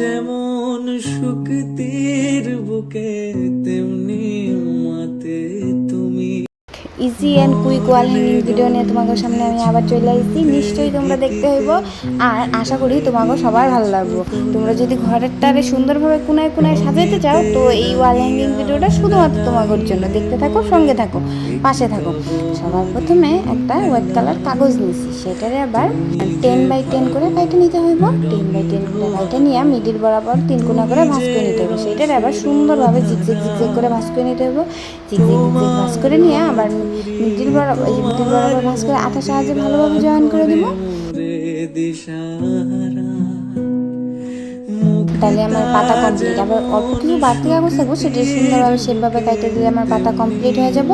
যেমন শুকতির বুকে তেমনি মাতে তুমি। Easy and quick wall hanging video নিয়ে তোমাদের সামনে আমি আবার চলে আসছি। নিশ্চয়ই তোমরা দেখতে হইব, আর আশা করি তোমাকে সবার ভালো লাগবে। তোমরা যদি ঘরেরটারে সুন্দরভাবে কোনায় কোনায় সাজাইতে চাও, তো এই ওয়াল হ্যাঙ্গিং ভিডিওটা শুধুমাত্র তোমাদের জন্য। দেখতে থাকো, সঙ্গে থাকো, পাশে থাকো। সবার প্রথমে একটা হোয়াইট কালার কাগজ নিয়েছি, সেটারে আবার 10x10 করে কাইটে নিতে হইব। 10x10 করে কাইটে নিয়ে মিডিল বরাবর 3 কোনা করে ভাঁজ করে নিতে হবে। সেটারে আবার সুন্দরভাবে জিগজেগ জিগজেগ করে ভাঁজ করে নিতে হবে। জিগজেগ জিগজেগ ভাঁজ করে নিয়ে আবার মিডিল বরাবর ভাঁজ করে আঠার সাহায্যে ভালোভাবে জয়েন করে দিব। তাহলে আমার পাতা কমপ্লিট। আবার অল্প কিছু বাড়তি কাগজ থাকবো, সেটা সুন্দরভাবে সেভাবে কাটে দিলে আমার পাতা কমপ্লিট হয়ে যাব।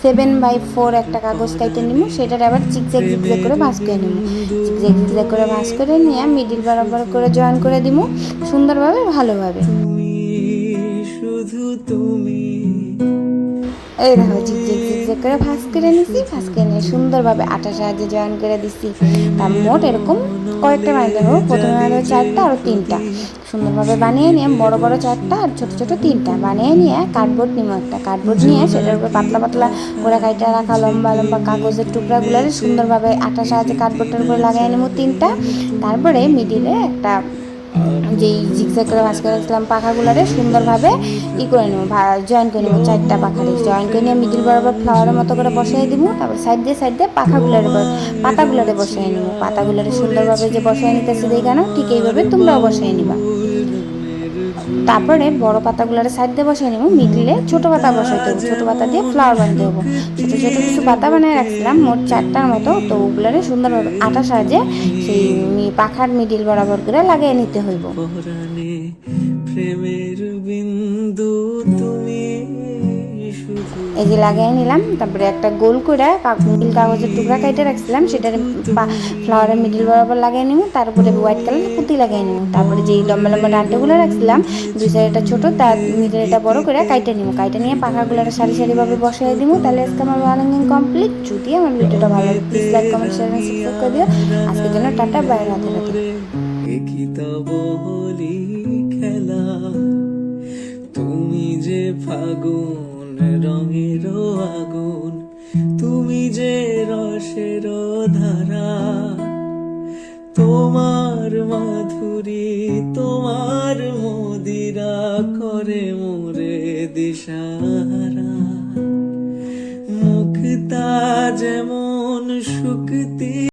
7x4 একটা কাগজ কাটে নিব, সেটার আবার জিগজ্যাগ জিগজ্যাগ করে ভাঁজ করে নিব। জিগজ্যাগ জিগজ্যাগ করে ভাঁজ করে নিয়ে মিডিল বরাবর করে জয়েন করে দিব সুন্দরভাবে, ভালোভাবে। এই দেখো জিগজ্যাগ জিগজ্যাগ করে ভাঁজ করে নিছি। ভাঁজ করে নিয়ে সুন্দরভাবে আঠার সাহায্যে জয়েন করে দিছি। তার মোট এরকম কয়েকটা বানিয়ে দেবো। প্রথমে বানাবো 4টা আর 3টা। সুন্দরভাবে বানিয়ে নিয়ে বড় বড় 4টা আর ছোট ছোট 3টা বানিয়ে নিয়ে কার্ডবোর্ড নিব। একটা কার্ডবোর্ড নিয়ে সেটার উপরে পাতলা পাতলা করে কাইটা রাখা লম্বা লম্বা কাগজের টুকরাগুলো সুন্দরভাবে আঠার সাহায্যে কার্ডবোর্ডটার উপরে লাগাই নেব 3টা। তারপরে মিডিলে একটা যেই জিগজ্যাগ করে ভাঁজ করে রাখছিলাম পাখাগুলোরে সুন্দরভাবে করে নেবো, জয়েন করে নেবো। 4টা পাখারে জয়েন করে নিয়ে মিডিল বরাবর ফ্লাওয়ারের মতো করে বসাই দিব। তারপর সাইড দিয়ে পাতাগুলোরে বসাই নেব। পাতাগুলোরে সুন্দরভাবে যে বসাই নিতেছি দেখানো, ঠিক এইভাবে তোমরাও বসাই নিবা। তারপরে বড় পাতাগুলোরে সাইড দিয়ে বসাই নেব। মিডিলে ছোট পাতা বসাইতে হবে, ছোট পাতা দিয়ে ফ্লাওয়ার বানাতে হবে। ছোট ছোট কিছু পাতা বানিয়ে রাখছিলাম মোট 4টার মতো, তো ওগুলোরে সুন্দরভাবে আটার সাহায্যে সেই পাখার মিডিল বরাবর করে লাগিয়ে নিতে হইব। এই যে লাগিয়ে নিলাম। তারপরে একটা গোল করে নীল কাগজের টুকরা কাইটে রাখছিলাম, সেটার ফ্লাওয়ারের মিডিল বরাবর লাগিয়ে নিব। তারপরে হোয়াইট কালার পুঁতি লাগিয়ে নিব। তারপরে যেই লম্বা লম্বা ডান্টাগুলো রাখছিলাম, দুই সাইডটা ছোট, তার মিডিল এটা বড় করে কাইটে নিব। কাইটে নিয়ে পাখাগুলো সারি সারিভাবে বসাই দিব। তাহলে আজকে আমার ওয়াল হ্যাঙ্গিং কমপ্লিট। যদি আমার ভিডিওটা ভালো লাগে, please like, comment, share and subscribe করে দিও। আজকের জন্য টাটা, বাই, রাধে রাধে। খেলা তুমি যে ফাগুন রঙের আগুন, তুমি যে রসের ধারা, তোমার মাধুরী তোমার মদিরা করে মোরে দিশারা। মুক্তা যেমন শুকতি